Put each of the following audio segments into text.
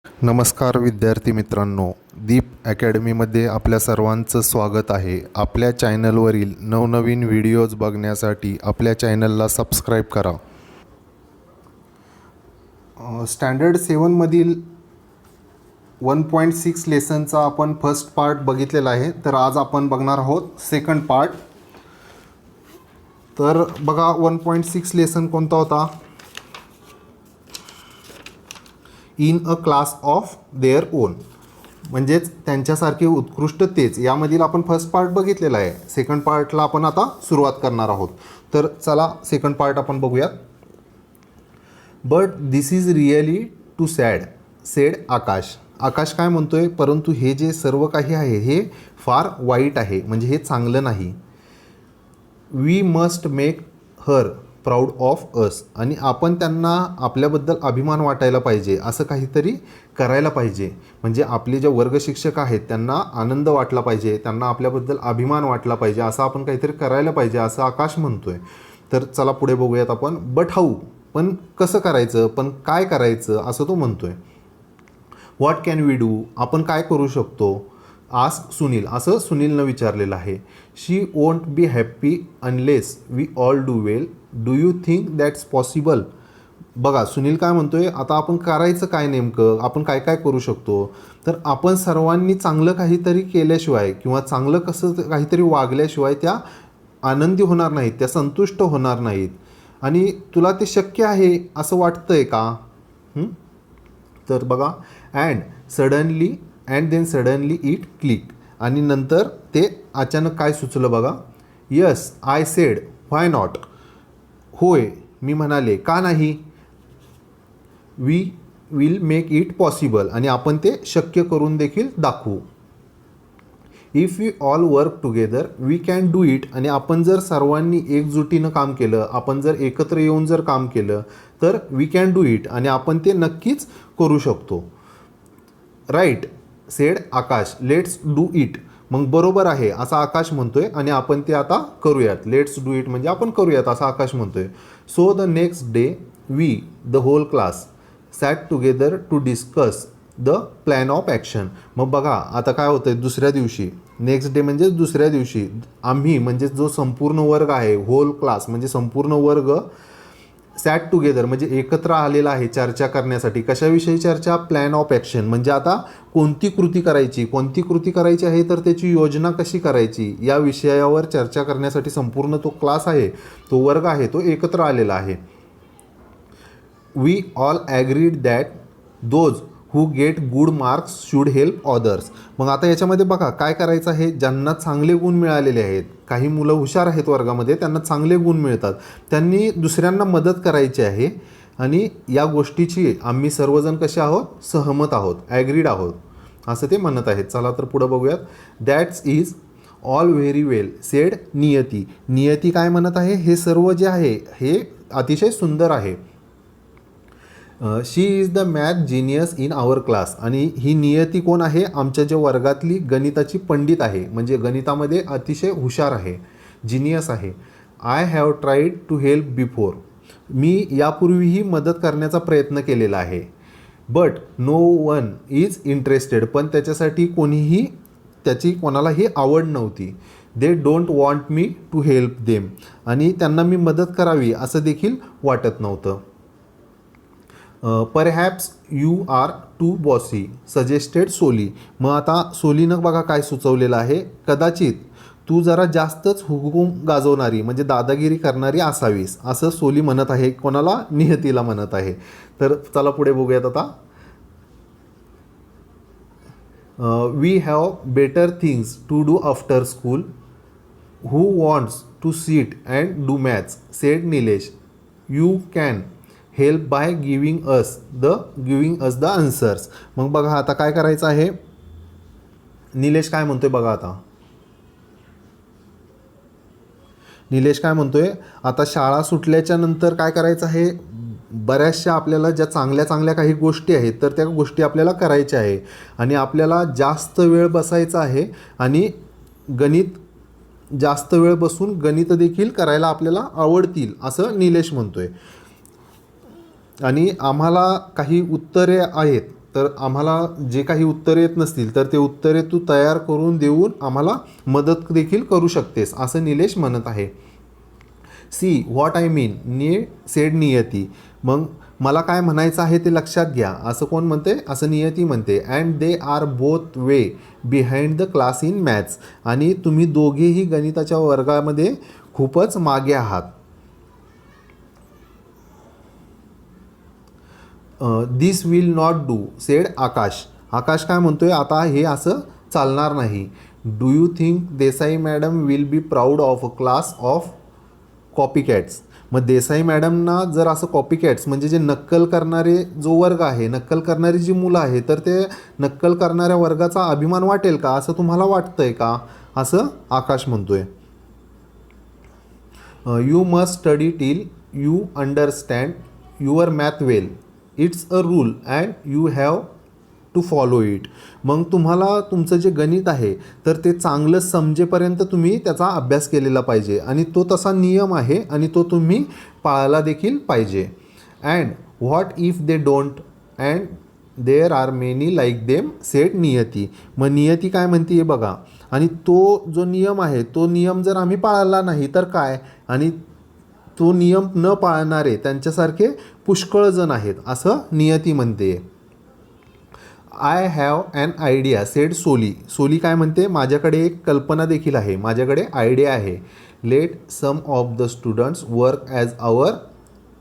नमस्कार विद्यार्थी मित्रांनो, दीप अकॅडमीमध्ये आपल्या सर्वांचं स्वागत आहे. आपल्या चॅनलवरील नवनवीन व्हिडिओज बघण्यासाठी आपल्या चॅनलला सबस्क्राईब करा. स्टँडर्ड 7मधील 1.6 लेसनचा आपण फर्स्ट पार्ट बघितलेला आहे. तर आज आपण बघणार आहोत सेकंड पार्ट. तर बघा 1.6 लेसन कोणता होता? In a class of their own, म्हणजेच त्यांच्यासारखे उत्कृष्ट तेच. यामधील आपण फर्स्ट पार्ट बघितलेला आहे. सेकंड पार्टला आपण आता सुरुवात करणार आहोत. तर चला सेकंड पार्ट आपण बघूयात. But this is really too sad said Akash. Akash काय म्हणतोय? परंतु हे जे सर्व काही आहे हे फार वाईट आहे, म्हणजे हे चांगलं नाही. We must make her proud of us, आणि आपण त्यांना आपल्याबद्दल अभिमान वाटायला पाहिजे, असं काहीतरी करायला पाहिजे. म्हणजे आपले जे वर्ग शिक्षक आहेत त्यांना आनंद वाटला पाहिजे, त्यांना आपल्याबद्दल अभिमान वाटला पाहिजे, असं आपण काहीतरी करायला पाहिजे, असं आकाश म्हणतोय. तर चला पुढे बघूयात आपण. बट हाऊ, पण कसं करायचं, पण काय करायचं, असं तो म्हणतोय. व्हॉट कॅन वी डू, आपण काय करू शकतो? आस्क सुनील, असं सुनीलनं विचारलेलं आहे. She won't be happy unless we all do well. Do you think that's possible? बघा सुनील काय म्हणतोय, आता आपण करायचं काय नेमकं, आपण काय काय करू शकतो? तर आपण सर्वांनी चांगलं काहीतरी केल्याशिवाय किंवा चांगलं कसं काहीतरी वागल्याशिवाय त्या आनंदी होणार नाहीत, त्या संतुष्ट होणार नाहीत. आणि तुला ते शक्य आहे असं वाटतंय का? तर बघा, and then suddenly it click, आणि नंतर ते अचानक काय सुचलं बघा. Yes I said why not, होय मी म्हणाले का नाही. We will make it possible, आणि आपण ते शक्य करून देखील दाखवू. If we all work together we can do it, आणि आपण जर सर्वांनी एकजुटीनं काम केलं, आपण जर एकत्र येऊन जर काम केलं तर वी कॅन डू इट, आणि आपण ते नक्कीच करू शकतो. Right said Akash let's do it. मग बरोबर आहे असं आकाश म्हणतोय, आणि आपण ते आता करूयात. लेट्स डू इट म्हणजे आपण करूयात असं आकाश म्हणतोय. So the next day we the whole class sat together to discuss the plan of action. मग बघा आता काय होतंय, दुसऱ्या दिवशी, नेक्स्ट डे म्हणजे दुसऱ्या दिवशी, आम्ही म्हणजे जो संपूर्ण वर्ग आहे, होल क्लास म्हणजे संपूर्ण वर्ग, सॅट टुगेदर म्हणजे एकत्र आलेला आहे चर्चा करण्यासाठी. कशाविषयी चर्चा? प्लॅन ऑफ ॲक्शन, म्हणजे आता कोणती कृती करायची आहे, तर त्याची योजना कशी करायची या विषयावर चर्चा करण्यासाठी संपूर्ण तो क्लास आहे, तो वर्ग आहे, तो एकत्र आलेला आहे. We all agreed that those who get good marks should help others. मग आता याच्यामध्ये बघा काय करायचं आहे. ज्यांना चांगले गुण मिळालेले आहेत, काही मुलं हुशार आहेत वर्गामध्ये, त्यांना चांगले गुण मिळतात, त्यांनी दुसऱ्यांना मदत करायची आहे. आणि या गोष्टीची आम्ही सर्वजण कसे आहोत? सहमत आहोत, ॲग्रीड आहोत, असं ते म्हणत आहेत. चला तर पुढं बघूयात. That's is all very well said Niyati. Niyati काय म्हणत आहे? हे सर्व जे आहे हे अतिशय सुंदर आहे. She is the math genius in our class, आणि ही नियती कोण आहे? आमच्या ज्या वर्गातली गणिताची पंडित आहे, म्हणजे गणितामध्ये अतिशय हुशार आहे, जिनियस आहे. I have tried to help before, मी यापूर्वीही मदत करण्याचा प्रयत्न केलेला आहे. But no one is interested, पण त्याच्यासाठी कोणालाही आवड नव्हती. They don't want me to help them, आणि त्यांना मी मदत करावी असं देखील वाटत नव्हतं. Perhaps you are too bossy suggested Soli. मग आता सोलीनं बघा काय सुचवलेलं आहे. कदाचित तू जरा जास्तच हुकूम गाजवणारी म्हणजे दादागिरी करणारी असावीस, असं सोली म्हणत आहे. कोणाला? नियतीला म्हणत आहे. तर चला पुढे बघूयात आता. We have better things to do after school. Who wants to sit and do maths said Nilesh. You can help by giving us the answers. मग बघा आता काय करायचं आहे. निलेश काय म्हणतोय बघा. आता निलेश काय म्हणतोय, आता शाळा सुटल्याच्या नंतर काय करायचं आहे. बऱ्याचशा आपल्याला ज्या चांगल्या काही गोष्टी आहेत तर त्या गोष्टी आपल्याला करायच्या आहे, आणि आपल्याला जास्त वेळ बसायचा आहे, आणि जास्त वेळ बसून गणित देखील करायला आपल्याला आवडतील असं निलेश म्हणतोय. आणि आम्हाला काही उत्तरे आहेत तर आम्हाला जे काही उत्तरे येत नसतील तर ते उत्तरे तू तयार करून देऊन आम्हाला मदत देखील करू शकतेस, असं निलेश म्हणत आहे. See what I mean said Niyati. मग मला काय म्हणायचं आहे ते लक्षात घ्या, असं कोण म्हणते, असं नियती म्हणते. And they are both way behind the class in maths. आणि तुम्ही दोघेही गणिताच्या वर्गामध्ये खूपच मागे आहात. दिस will not do sed Akash. Akash काय म्हणतोय, आता हे असं चालणार नाही. Do you think Desai madam will be proud of a class of copy cats. मग देसाई मॅडमना जर असं कॉपी कॅट्स म्हणजे जे नक्कल करणारे जो वर्ग आहे, नक्कल करणारी जी मुलं आहे, तर ते नक्कल करणाऱ्या वर्गाचा अभिमान वाटेल का, असं तुम्हाला वाटतंय का, असं आकाश म्हणतोय. You must study till you understand your math well. It's a rule and you have to follow it. मग तुम्हाला तुमचं जे गणित आहे तर ते चांगलं समजेपर्यंत तुम्ही त्याचा अभ्यास केलेला पाहिजे आणि तो तसा नियम आहे आणि तो तुम्ही पाळायला देखील पाहिजे. And what if they don't and there are many like them said Niyati. मग नियती काय म्हणते बघा, आणि तो जो नियम आहे तो नियम जर आम्ही पाळला नाही तर काय, आणि तो नियम न पाळणारे त्यांच्यासारखे पुष्कळ जण आहेत, असं नियती म्हणते. I have an idea said Soli. Soli काय म्हणते, माझ्याकडे एक कल्पना देखील आहे, माझ्याकडे आयडिया आहे. Let some of the students work as our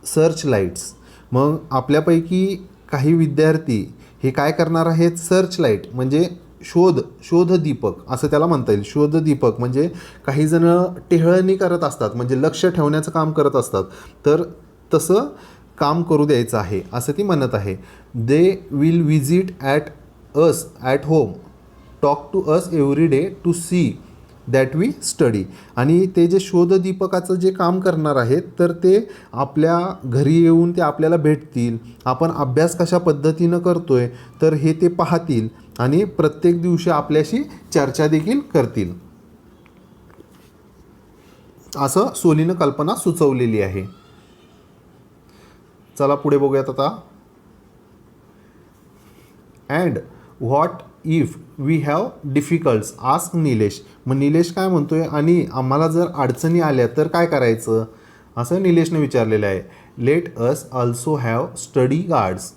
search lights. मग आपल्यापैकी काही विद्यार्थी हे काय करणार आहेत, सर्च लाईट म्हणजे शोधदीपक असं त्याला म्हणता येईल. शोधदीपक म्हणजे काही जण टेहळणी करत असतात, म्हणजे लक्ष ठेवण्याचं काम करत असतात, तर तसं काम करू द्यायचं आहे असं ती म्हणत आहे. They will visit at us at home, talk to us every day to see that we study. आणि ते जे शोधदीपकाचं जे काम करणार आहेत तर ते आपल्या घरी येऊन ते आपल्याला भेटतील, आपण अभ्यास कशा पद्धतीनं करतोय तर हे ते पाहतील आणि प्रत्येक दिवशी आपल्याशी चर्चा देखील करतील, असं सोलीनं कल्पना सुचवलेली आहे. चला पुढे बघूयात आता. And what if we have difficulties ask Nilesh. मग निलेश काय म्हणतोय, आणि आम्हाला जर अडचणी आल्या तर काय करायचं, असं निलेशने विचारलेलं आहे. Let us also have study guards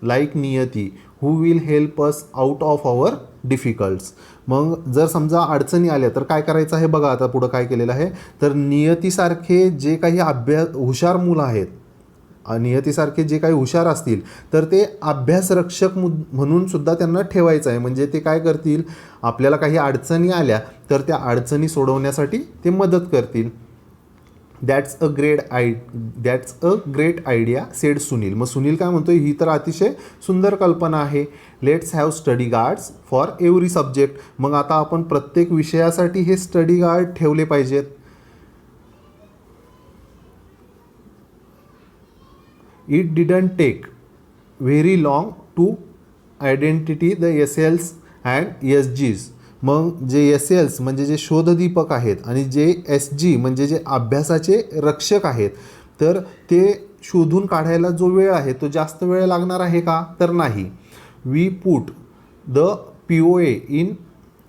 like Niyati who will help us out of our difficulties. मग जर समजा अडचणी आल्या तर काय करायचं आहे बघा, आता पुढं काय केलेलं आहे, तर नियतीसारखे जे काही हुशार मुलं आहेत, नियतीसारखे जे काही हुशार असतील तर ते अभ्यासरक्षक म्हणून सुद्धा त्यांना ठेवायचं आहे. म्हणजे ते काय करतील, आपल्याला काही अडचणी आल्या तर त्या अडचणी सोडवण्यासाठी ते मदत करतील. That's a great idea sed Sunil. मग सुनील काय म्हणतोय, ही तर अतिशय सुंदर कल्पना आहे. Let's have study guards for every subject. मग आता आपण प्रत्येक विषयासाठी हे स्टडी गार्ड ठेवले पाहिजेत. It didn't take very long to identity the SLs and SGs. मग जे SLs म्हणजे जे शोधदीपक आहेत आणि जे SG म्हणजे जे अभ्यासाचे रक्षक आहेत, तर ते शोधून काढायला जो वेळ आहे तो जास्त वेळ लागणार आहे का, तर नाही. We put the POA in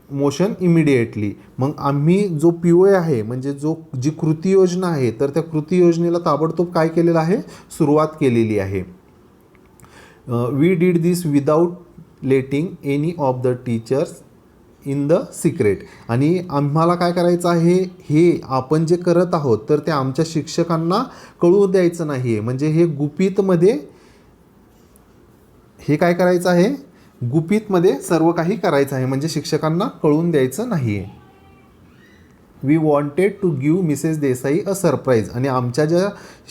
motion immediately. मग आम्ही जो POA आहे म्हणजे जी कृती योजना आहे तर त्या कृती योजनेला ताबडतोब काय केलेलं आहे, सुरुवात केलेली आहे. We did this without letting any of the teachers in the secret. आणि आम्हाला काय करायचं आहे, हे आपण जे करत आहोत तर ते आमच्या शिक्षकांना कळू द्यायचं नाही आहे. म्हणजे हे गुपितमध्ये, हे काय करायचं आहे, गुपितमध्ये सर्व काही करायचं आहे, म्हणजे शिक्षकांना कळून द्यायचं नाही आहे. We wanted to give Mrs Desai a surprise. आणि आमच्या ज्या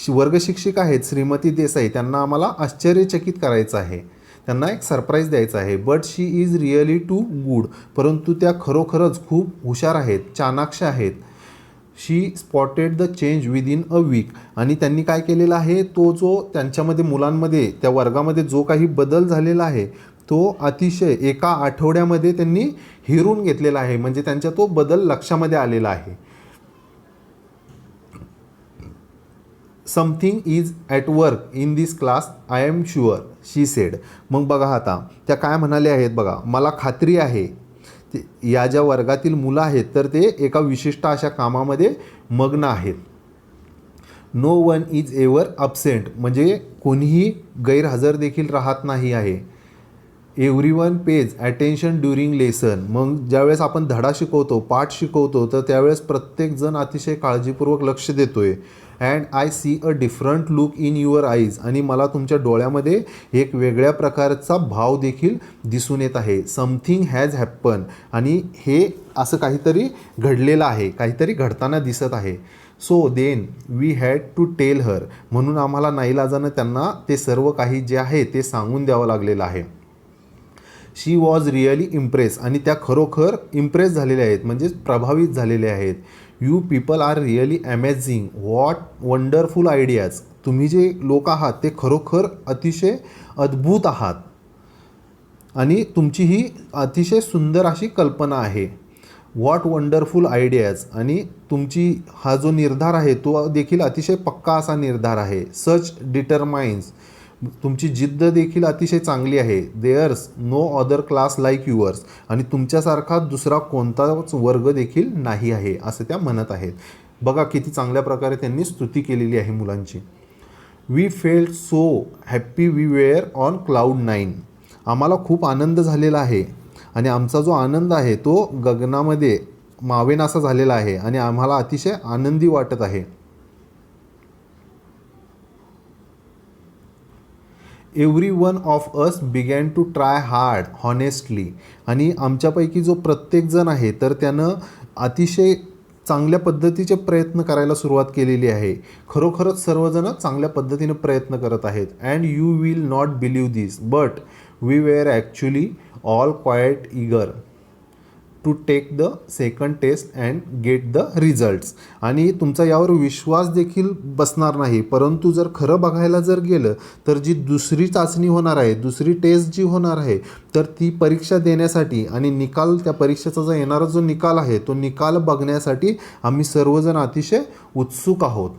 वर्गशिक्षिका आहेत श्रीमती देसाई, त्यांना आम्हाला आश्चर्यचकित करायचं आहे, त्यांना एक सरप्राईज द्यायचा आहे. But she is really too good. परंतु त्या खरोखरच खूप हुशार आहेत, चाणाक्ष आहेत. She spotted the change within a week. आणि त्यांनी काय केलेलं आहे, तो जो त्यांच्यामध्ये मुलांमध्ये त्या वर्गामध्ये जो काही बदल झालेला आहे तो अतिशय एका आठवड्यामध्ये त्यांनी हेरून घेतलेला आहे. म्हणजे त्यांच्या तो बदल लक्षामध्ये आलेला आहे. Something is at work in this class I am sure she sed. मग बघा आता त्या काय म्हणाल्या आहेत बघा, मला खात्री आहे या ज्या वर्गातील मुलं आहेत तर ते एका विशिष्ट अशा कामामध्ये मग्न आहेत. No one is ever absent, म्हणजे कोणीही गैरहजर देखील राहत नाही आहे. Everyone pays attention during lesson, मग ज्यावेळेस आपण धडा शिकवतो, पाठ शिकवतो, तर त्यावेळेस प्रत्येकजण अतिशय काळजीपूर्वक लक्ष देतोय. And I see a different look in your eyes, आणि मला तुमच्या डोळ्यामध्ये एक वेगळ्या प्रकारचा भाव देखील दिसून येत आहे. समथिंग हॅज हॅपन, आणि हे असं काहीतरी घडलेलं आहे, काहीतरी घडताना दिसत आहे. So then we had to tell her, म्हणून आम्हाला नाईलाजानं त्यांना ते सर्व काही जे आहे ते सांगून द्यावं लागलेलं आहे. शी वॉज रिअली इम्प्रेस, आणि त्या खरोखर इम्प्रेस झालेल्या आहेत, म्हणजेच प्रभावित झालेल्या आहेत. You people are really amazing, what wonderful ideas, तुम्ही जे लोक आहात ते खरोखर अतिशय अद्भुत आहात आणि तुमची ही अतिशय सुंदर अशी कल्पना आहे. व्हॉट वंडरफुल आयडियाज, आणि तुमची हा जो निर्धार आहे तो देखील अतिशय पक्का असा निर्धार आहे. सच डिटरमाइन्स, तुमची जिद्द देखील अतिशय चांगली आहे. There's no other class like yours, आणि तुमच्यासारखा दुसरा कोणताच वर्ग देखील नाही आहे असं त्या म्हणत आहेत. बघा किती चांगल्या प्रकारे त्यांनी स्तुती केलेली आहे मुलांची. We felt so happy we were on cloud 9, आम्हाला खूप आनंद झालेला आहे आणि आमचा जो आनंद आहे तो गगनामध्ये मावेनासा झालेला आहे आणि आम्हाला अतिशय आनंदी वाटत आहे. Every one of us began to try hard honestly, आणि आमच्यापैकी जो प्रत्येकजण आहे तर त्यानं अतिशय चांगल्या पद्धतीचे प्रयत्न करायला सुरुवात केलेली आहे. खरोखरच सर्वजण चांगल्या पद्धतीने प्रयत्न करत आहेत. And you will not believe this but we were actually all quite eager to take the second test and get the results, आणि तुमचा यावर विश्वास देखील बसणार नाही, परंतु जर खरं बघायला जर गेलं तर जी दुसरी चाचणी होणार आहे, दुसरी टेस्ट जी होणार आहे, तर ती परीक्षा देण्यासाठी आणि निकाल, त्या परीक्षेचा जो येणारा जो निकाल आहे तो निकाल बघण्यासाठी आम्ही सर्वजण अतिशय उत्सुक आहोत.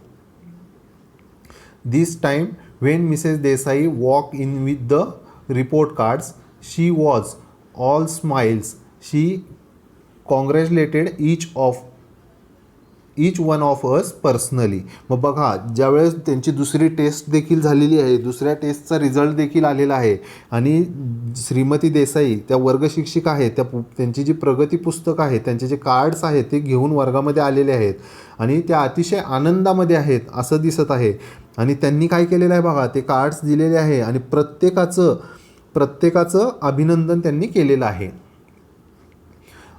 This time when Mrs Desai walk in with the report cards she was all smiles. She congratulated each one of us personally. मग बघा ज्यावेळेस त्यांची दुसरी टेस्ट देखील झालेली आहे, दुसऱ्या टेस्टचा रिझल्ट देखील आलेला आहे आणि श्रीमती देसाई त्या वर्गशिक्षिका आहेत, त्यांची जी प्रगती पुस्तक आहे, त्यांचे जे कार्ड्स आहेत ते घेऊन वर्गामध्ये आलेले आहेत आणि त्या अतिशय आनंदामध्ये आहेत असं दिसत आहे. आणि त्यांनी काय केलेलं आहे बघा, ते कार्ड्स दिलेले आहे आणि प्रत्येकाचं अभिनंदन त्यांनी केलेलं आहे.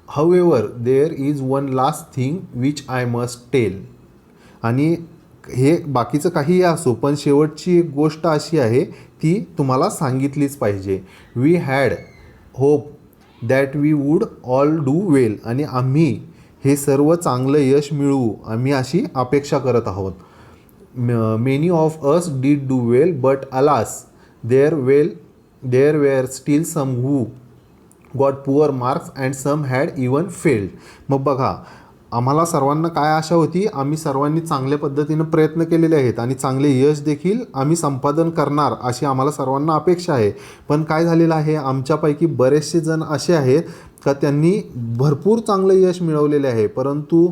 However, there is one last thing which I must tell. आणि हे बाकीचं काहीही असो पण शेवटची एक गोष्ट अशी आहे ती तुम्हाला सांगितलीच पाहिजे. We had hope that we would all do well, आणि आम्ही हे सर्व चांगलं यश मिळवू आम्ही अशी अपेक्षा करत आहोत. Many of us did do well but alas there were still some who got poor marks and some had even failed. मग बघा आम्हाला सर्वांना काय आशा होती, आम्ही सर्वांनी चांगल्या पद्धतीनं प्रयत्न केलेले आहेत आणि चांगले यश देखील आम्ही संपादन करणार अशी आम्हाला सर्वांना अपेक्षा आहे. पण काय झालेलं आहे, आमच्यापैकी बरेचसे जण असे आहेत का त्यांनी भरपूर चांगलं यश मिळवलेले आहे, परंतु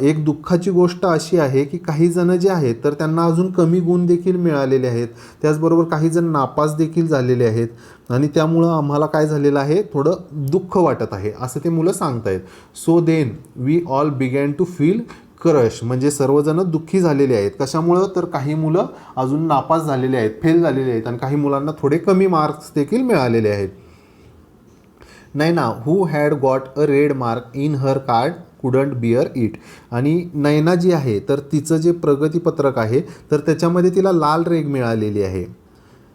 एक दुःखाची गोष्ट अशी आहे की काही जण जे आहेत तर त्यांना अजून कमी गुण देखील मिळालेले आहेत, त्याचबरोबर काही जण नापास देखील झालेले आहेत आणि त्यामुळं आम्हाला काय झालेलं आहे, थोडं दुःख वाटत आहे असं ते मुलं सांगत आहेत. So then we all began to feel crush, म्हणजे सर्वजण दुःखी झालेले आहेत. कशामुळं, तर काही मुलं अजून नापास झालेले आहेत, फेल झालेले आहेत आणि काही मुलांना थोडे कमी मार्क्स देखील मिळालेले आहेत. Naina who had got a red mark in her card couldn't bear it, आणि नैना जी आहे तर तिचं जे प्रगतीपत्रक आहे तर त्याच्यामध्ये तिला लाल रेघ मिळालेली आहे.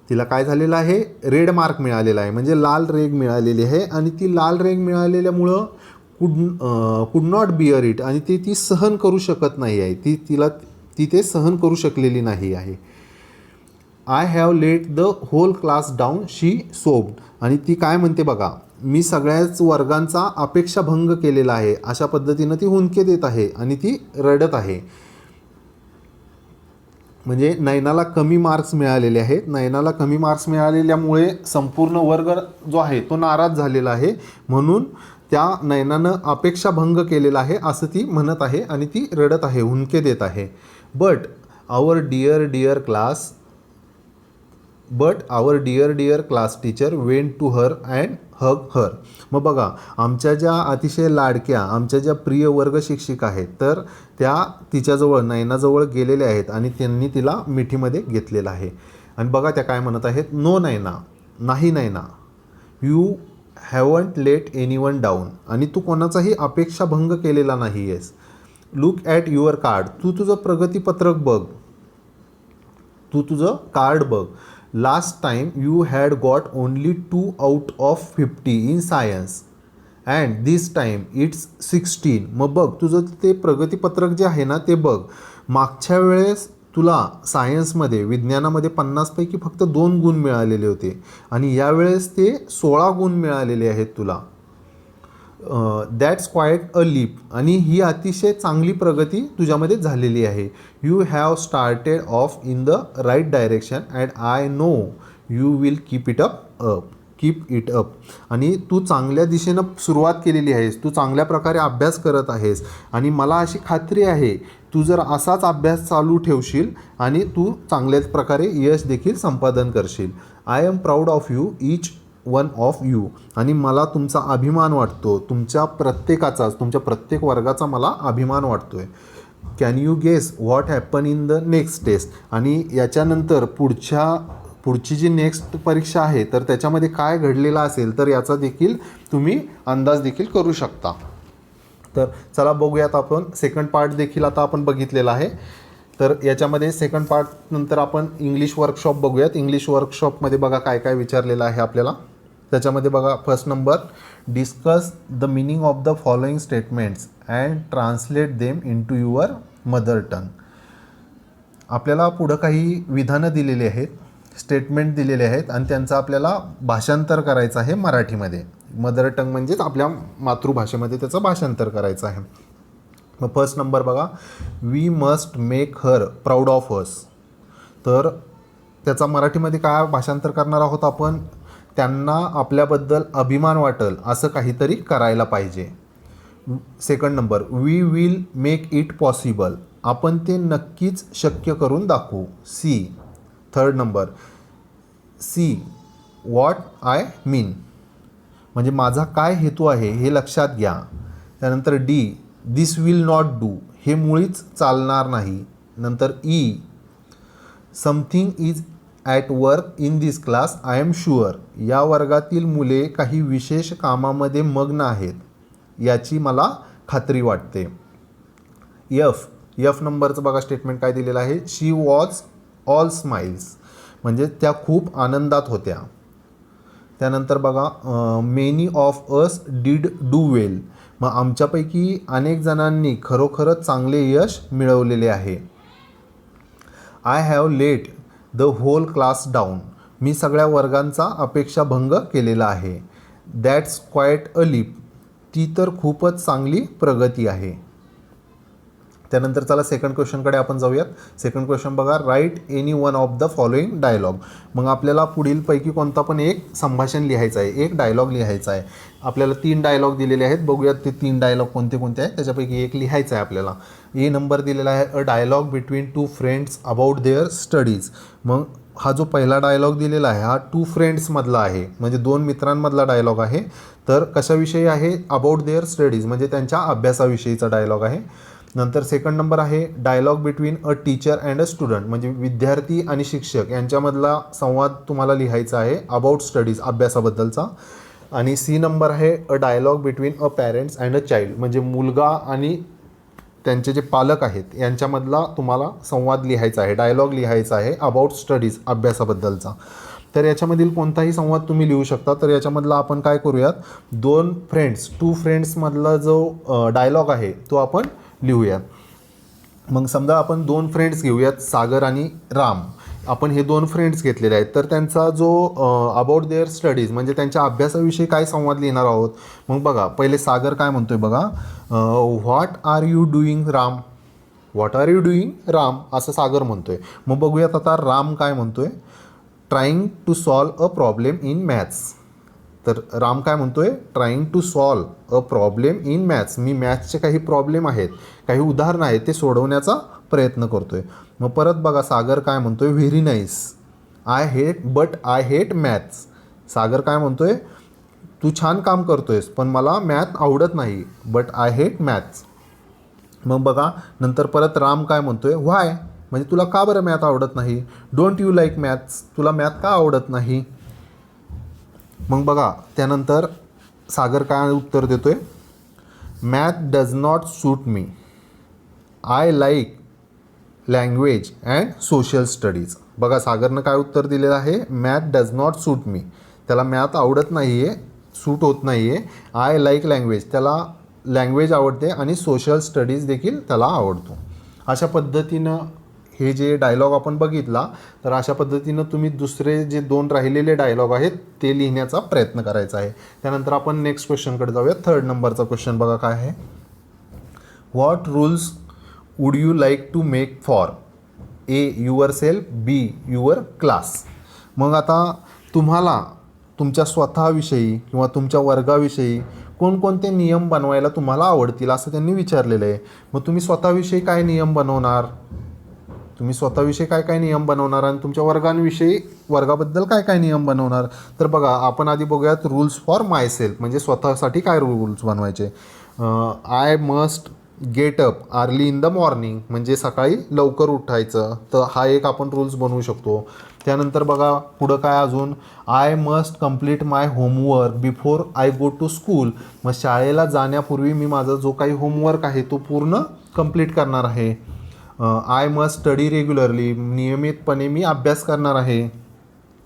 तिला काय झालेलं आहे, रेड मार्क मिळालेला आहे, म्हणजे लाल रेघ मिळालेली आहे आणि ती लाल रेघ मिळालेल्यामुळं कुड नॉट बिअर इट, आणि ती सहन करू शकत नाही आहे, ती ते सहन करू शकलेली नाही आहे. I have let the whole class down she sobbed, आणि ती काय म्हणते बघा, मी सगळ्याच वर्गांचा अपेक्षाभंग केलेला आहे अशा पद्धतीनं ती हुंदके देत आहे आणि ती रडत आहे. म्हणजे नयनाला कमी मार्क्स मिळालेले आहेत. नयनाला कमी मार्क्स मिळालेल्यामुळे संपूर्ण वर्ग जो आहे तो नाराज झालेला आहे. म्हणून त्या नयनानं अपेक्षाभंग केलेला आहे असं ती म्हणत आहे आणि ती रडत आहे, हुंदके देत आहे. But our dear class teacher went to her and hug her. मग बघा, आमच्या ज्या अतिशय लाडक्या, आमच्या ज्या प्रिय वर्ग शिक्षिका आहेत तर त्या तिच्याजवळ, नयनाजवळ गेलेल्या आहेत आणि त्यांनी तिला मिठीमध्ये घेतलेलं आहे. आणि बघा त्या काय म्हणत आहेत, नो नयना, नाही Nayana, you haven't let anyone down, आणि तू कोणाचाही अपेक्षाभंग केलेला नाही आहेस. लुक ॲट युअर कार्ड, तू तुझं प्रगतीपत्रक बघ, तू तुझं कार्ड बघ. Last time you had got only 2 out of 50 in science and this time it's 16. मग बघ तुझं ते प्रगतीपत्रक जे आहे ना ते बघ. मागच्या वेळेस तुला सायन्समध्ये, विज्ञानामध्ये 50पैकी फक्त 2 गुण मिळालेले होते आणि यावेळेस ते 16 गुण मिळालेले आहेत तुला. दॅट्स क्वाईट अ लीप, आणि ही अतिशय चांगली प्रगती तुझ्यामध्ये झालेली आहे. You have started off in the right direction and I know you will keep it up. आणि तू चांगल्या दिशेनं सुरुवात केलेली आहेस, तू चांगल्या प्रकारे अभ्यास करत आहेस आणि मला अशी खात्री आहे तू जर असाच अभ्यास चालू ठेवशील आणि तू चांगल्याच प्रकारे यश देखील संपादन करशील. I am proud of you, each one of you, आणि मला तुमचा अभिमान वाटतो, तुमच्या प्रत्येकाचाच, तुमच्या प्रत्येक वर्गाचा मला अभिमान वाटतो आहे. Can you guess what happen in the next test, आणि याच्यानंतर पुढची जी नेक्स्ट परीक्षा आहे तर त्याच्यामध्ये काय घडलेलं असेल तर याचा देखील तुम्ही अंदाज देखील करू शकता. तर चला बघूयात आपण सेकंड पार्ट देखील आता आपण बघितलेला आहे. तर याच्यामध्ये सेकंड पार्ट नंतर आपण इंग्लिश वर्कशॉप बघूयात. इंग्लिश वर्कशॉपमध्ये बघा काय काय विचारलेलं आहे आपल्याला. त्याच्यामध्ये बघा first number, discuss the meaning of the following statements and translate them into your mother tongue. आपल्याला पुढं काही विधानं दिलेली आहेत, स्टेटमेंट दिलेले आहेत आणि त्यांचं आपल्याला भाषांतर करायचं आहे मराठीमध्ये. मदर टंग म्हणजेच आपल्या मातृभाषेमध्ये त्याचं भाषांतर करायचं आहे. मग फर्स्ट नंबर बघा, we must make her proud of us. तर त्याचा मराठीमध्ये काय भाषांतर करणार आहोत आपण, त्यांना आपल्याबद्दल अभिमान वाटेल असं काहीतरी करायला पाहिजे. Second number, we will make it possible, आपण ते नक्कीच शक्य करून दाखवू. C. Third number, see what I mean, म्हणजे माझा काय हेतू आहे हे लक्षात घ्या. त्यानंतर D, this will not do, हे मुळीच चालणार नाही. नंतर E, something is at work in this class I am sure, या वर्गातील मुले काही विशेष कामामध्ये मग्न आहेत याची मला खात्री वाटते. एफ नंबरचं बघा स्टेटमेंट काय दिलेलं आहे, शी वॉज ऑल स्माइल्स, म्हणजे त्या खूप आनंदात होत्या. त्यानंतर बघा, many of us did do well, मग आमच्यापैकी अनेक जणांनी खरोखरच चांगले यश मिळवलेले आहे. I have let the whole class down, मी सगळ्या वर्गांचा अपेक्षाभंग केलेला आहे. दॅट्स क्वाईट अ लीप, ती तर खूपच चांगली प्रगती आहे. त्यानंतर चला सेकंड क्वेश्चनकडे आपण जाऊयात. सेकंड क्वेश्चन बघा, write any one of the following dialogue. मग आपल्याला पुढीलपैकी कोणता पण एक संभाषण लिहायचं आहे, एक डायलॉग लिहायचा आहे. आपल्याला 3 डायलॉग दिलेले आहेत, बघूयात ते 3 डायलॉग कोणते कोणते आहेत. त्याच्यापैकी एक लिहायचा आहे आपल्याला. ए नंबर दिलेला आहे, a dialogue between 2 friends about their studies. मग हा जो पहिला डायलॉग दिलेला आहे हा 2 फ्रेंड्समधला आहे, म्हणजे 2 मित्रांमधला डायलॉग आहे. तर कशाविषयी आहे, अबाउट देअर स्टडीज, म्हणजे त्यांच्या अभ्यासाविषयीचा डायलॉग आहे. नंतर सेकंड नंबर आहे, dialogue between a teacher and a student, म्हणजे विद्यार्थी आणि शिक्षक यांच्यामधला संवाद तुम्हाला लिहायचा आहे अबाउट स्टडीज, अभ्यासाबद्दलचा. आणि सी नंबर आहे, a dialogue between a parents and a child, म्हणजे मुलगा आणि त्यांचे जे पालक आहेत यांच्यामधला तुम्हाला संवाद लिहायचा आहे, डायलॉग लिहायचा आहे अबाउट स्टडीज, अभ्यासाबद्दलचा. तर याच्यामधील कोणताही संवाद तुम्ही लिहू शकता. तर याच्यामधला आपण काय करूयात, 2 फ्रेंड्समधला जो डायलॉग आहे तो आपण लिहूयात. मग समजा आपण 2 फ्रेंड्स घेऊयात, सागर आणि राम. आपण हे 2 फ्रेंड्स घेतलेले आहेत, तर त्यांचा जो अबाउट देअर स्टडीज म्हणजे त्यांच्या अभ्यासाविषयी काय संवाद लिहिणार आहोत. मग बघा पहिले सागर काय म्हणतोय बघा, what are you doing Ram, what are you doing Ram, असं सागर म्हणतोय. मग बघूयात आता राम काय म्हणतोय. Trying to solve a problem in maths. तर राम काय म्हणतोय, trying to solve a problem in maths. मी मॅथ्सचे काही प्रॉब्लेम आहेत, काही उदाहरणं आहेत, ते सोडवण्याचा प्रयत्न करतोय. मग परत बघा सागर काय म्हणतोय, very nice. I hate maths. Sagar काय म्हणतोय, तू छान काम करतोयस पण मला मॅथ आवडत नाही, बट आय हेट मॅथ्स. मग बघा नंतर परत राम काय म्हणतोय, व्हाय, म्हणजे तुला का बरं मॅथ आवडत नाही. डोंट यू लाईक मॅथ्स, तुला मॅथ का आवडत नाही. मग बघा त्यानंतर सागर काय उत्तर देतोय, math does not suit me, I like language and social studies. बघा सागरनं काय उत्तर दिलेलं आहे, math does not suit me, त्याला मॅथ आवडत नाही आहे, सूट होत नाही आहे. आय लाईक लँग्वेज, त्याला लँग्वेज आवडते आणि सोशल स्टडीज देखील त्याला आवडतो. अशा पद्धतीनं हे जे डायलॉग आपण बघितला, तर अशा पद्धतीनं तुम्ही दुसरे जे 2 राहिलेले डायलॉग आहेत ते लिहिण्याचा प्रयत्न करायचा आहे. त्यानंतर आपण नेक्स्ट क्वेश्चनकडे जाऊया. 3rd नंबरचा क्वेश्चन बघा काय आहे. What rules would you like to make for A your self, B your class. मग आता तुम्हाला तुमच्या स्वतःविषयी किंवा तुमच्या वर्गाविषयी कोणकोणते नियम बनवायला तुम्हाला आवडतील असं त्यांनी विचारलेलं आहे. मग तुम्ही स्वतःविषयी काय नियम बनवणार, तुम्ही स्वतःविषयी काय काय नियम बनवणार आणि तुमच्या वर्गाबद्दल काय काय नियम बनवणार. तर बघा आपण आधी बघूयात रूल्स फॉर माय सेल्फ, म्हणजे स्वतःसाठी काय रूल्स बनवायचे. I must get up early in the morning, म्हणजे सकाळी लवकर उठायचं, तर हा एक आपण रूल्स बनवू शकतो. त्यानंतर बघा पुढं काय अजून, I must complete my homework before I go to school, मग शाळेला जाण्यापूर्वी मी माझा जो काही होमवर्क आहे तो पूर्ण कंप्लीट करणार आहे. आय मस्ट स्टडी रेग्युलरली, नियमितपणे मी अभ्यास करणार आहे.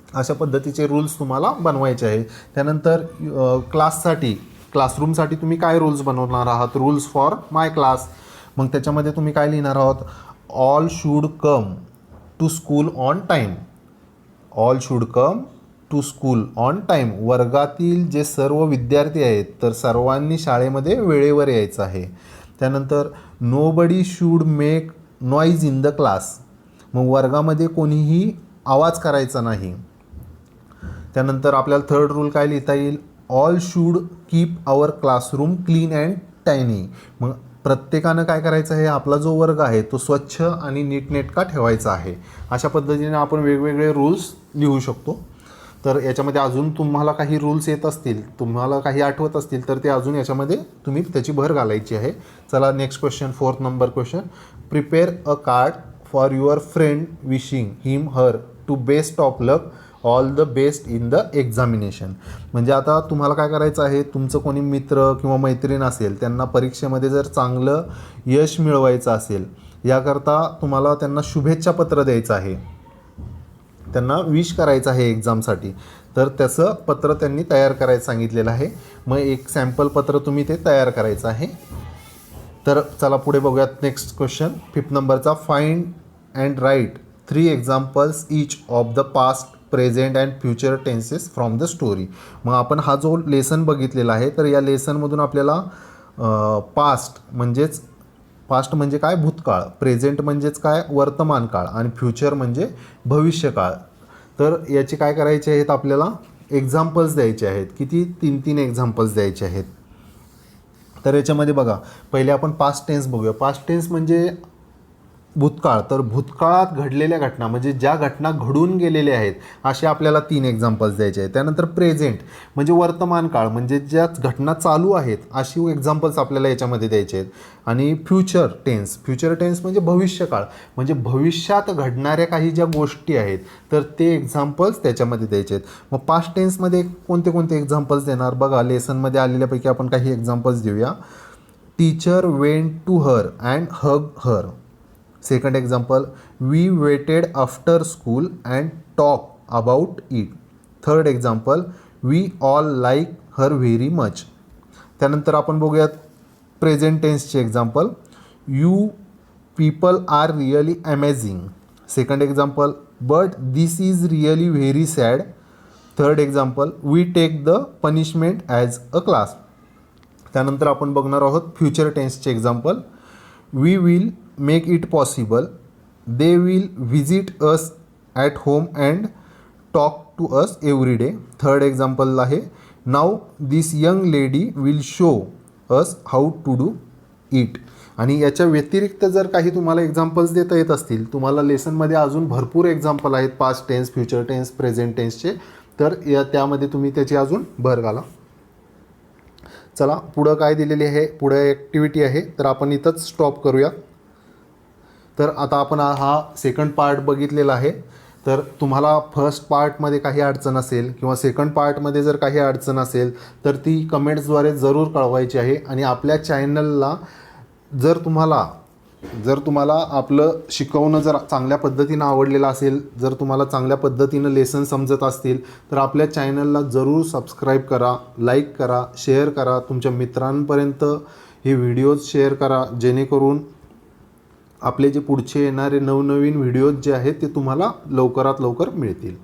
अशा पद्धतीचे रूल्स तुम्हाला बनवायचे आहे. त्यानंतर क्लासरूमसाठी तुम्ही काय रूल्स बनवणार आहात, रूल्स फॉर माय क्लास. मग त्याच्यामध्ये तुम्ही काय लिहिणार आहात, all should come to school on time. All should come to school on time, वर्गातील जे सर्व विद्यार्थी आहेत तर सर्वांनी शाळेमध्ये वेळेवर यायचं आहे. त्यानंतर nobody should make noise in the class, मग वर्गामध्ये कोणीही आवाज करायचा नाही. त्यानंतर आपल्याला 3rd रूल काय लिहिता येईल, all should keep our classroom clean and tiny, मग प्रत्येकानं काय करायचं आहे, आपला जो वर्ग आहे तो स्वच्छ आणि नीटनेटका ठेवायचा आहे. अशा पद्धतीने आपण वेगवेगळे रूल्स लिहू शकतो. तर याच्यामध्ये अजून तुम्हाला काही रूल्स येत असतील, तुम्हाला काही आठवत असतील तर ते अजून याच्यामध्ये तुम्ही त्याची भर घालायची आहे. चला next question, 4th number question. Prepare a card for your friend wishing him her to best of luck, all the best in the examination. म्हणजे आता तुम्हाला काय करायचं आहे, तुमचं कोणी मित्र किंवा मैत्रीण असेल त्यांना परीक्षेमध्ये जर चांगलं यश मिळवायचं असेल, याकरता तुम्हाला त्यांना शुभेच्छा पत्र द्यायचं आहे, त्यांना विश करायचं आहे एक्झामसाठी. तर त्याचं पत्र त्यांनी तयार करायचं सांगितलेलं आहे. मग एक सॅम्पल पत्र तुम्ही ते तयार करायचं आहे. तर चला पुढे बघूयात नेक्स्ट क्वेश्चन, 5th नंबरचा. Find and write 3 examples each of the past, present and future tenses from the story. मग आपण हा जो लेसन बघितलेला आहे, तर या लेसनमधून आपल्याला पास्ट म्हणजे काय, भूतकाळ, प्रेझेंट म्हणजेच काय, वर्तमान काळ, आणि फ्युचर म्हणजे भविष्यकाळ. तर याचे काय करायचे आहेत, आपल्याला एक्झाम्पल्स द्यायचे आहेत. किती, 3 एक्झाम्पल्स द्यायचे आहेत. तर याच्यामध्ये बघा पहिले आपण पास्ट टेन्स बघूया. पास्ट टेन्स म्हणजे भूतकाळ, तर भूतकाळात घडलेल्या घटना म्हणजे ज्या घटना घडून गेलेल्या आहेत असे आपल्याला 3 एक्झाम्पल्स द्यायचे आहेत. त्यानंतर प्रेझेंट म्हणजे वर्तमान काळ, म्हणजे ज्या घटना चालू आहेत अशी एक्झाम्पल्स आपल्याला याच्यामध्ये द्यायचे आहेत. आणि फ्युचर टेन्स म्हणजे भविष्यकाळ, म्हणजे भविष्यात घडणाऱ्या काही ज्या गोष्टी आहेत तर ते एक्झाम्पल्स त्याच्यामध्ये द्यायचे आहेत. मग पास्ट टेन्समध्ये कोणते कोणते एक्झाम्पल्स देणार बघा, लेसनमध्ये आलेल्यापैकी आपण काही एक्झाम्पल्स देऊया. Teacher went to her and hug her. Second example, we waited after school and talk about it. Third example, we all like her very much. त्यानंतर आपण बघूयात प्रेझेंट टेन्सचे example. You people are really amazing. Second example, but this is really very sad. Third example, we take the punishment as a class. त्यानंतर आपण बघणार आहोत future टेन्सचे example. We will make it possible they will visit us at home and talk to us every day. Third example आहे नाव this young lady will show us how to do it. आणि याच्या व्यतिरिक्त जर काही तुम्हाला examples देता येत असतील, तुम्हाला लेसनमध्ये अजून भरपूर एक्झाम्पल आहेत past tense, future tense, present टेन्सचे, तर त्यामध्ये तुम्ही त्याची अजून भर घाला. चला पुढं काय दिलेली आहे, पुढं ॲक्टिव्हिटी आहे, तर आपण इथंच स्टॉप करूया. तर आता आपण हा सेकंड पार्ट बघितलेला आहे. तर तुम्हाला फर्स्ट पार्टमध्ये काही अडचण असेल किंवा सेकंड पार्टमध्ये जर काही अडचण असेल तर ती कमेंट्सद्वारे जरूर कळवायची आहे. आणि आपल्या चॅनलला जर तुम्हाला आपलं शिकवणं जर चांगल्या पद्धतीनं आवडलेलं असेल, जर तुम्हाला चांगल्या पद्धतीनं लेसन समजत असतील तर आपल्या चॅनलला जरूर सबस्क्राईब करा, लाईक करा, शेअर करा, तुमच्या मित्रांपर्यंत हे व्हिडिओज शेअर करा, जेणेकरून आपले जे पुढचे येणारे नवनवीन व्हिडिओज जे आहेत ते तुम्हाला लवकरात लवकर मिळतील.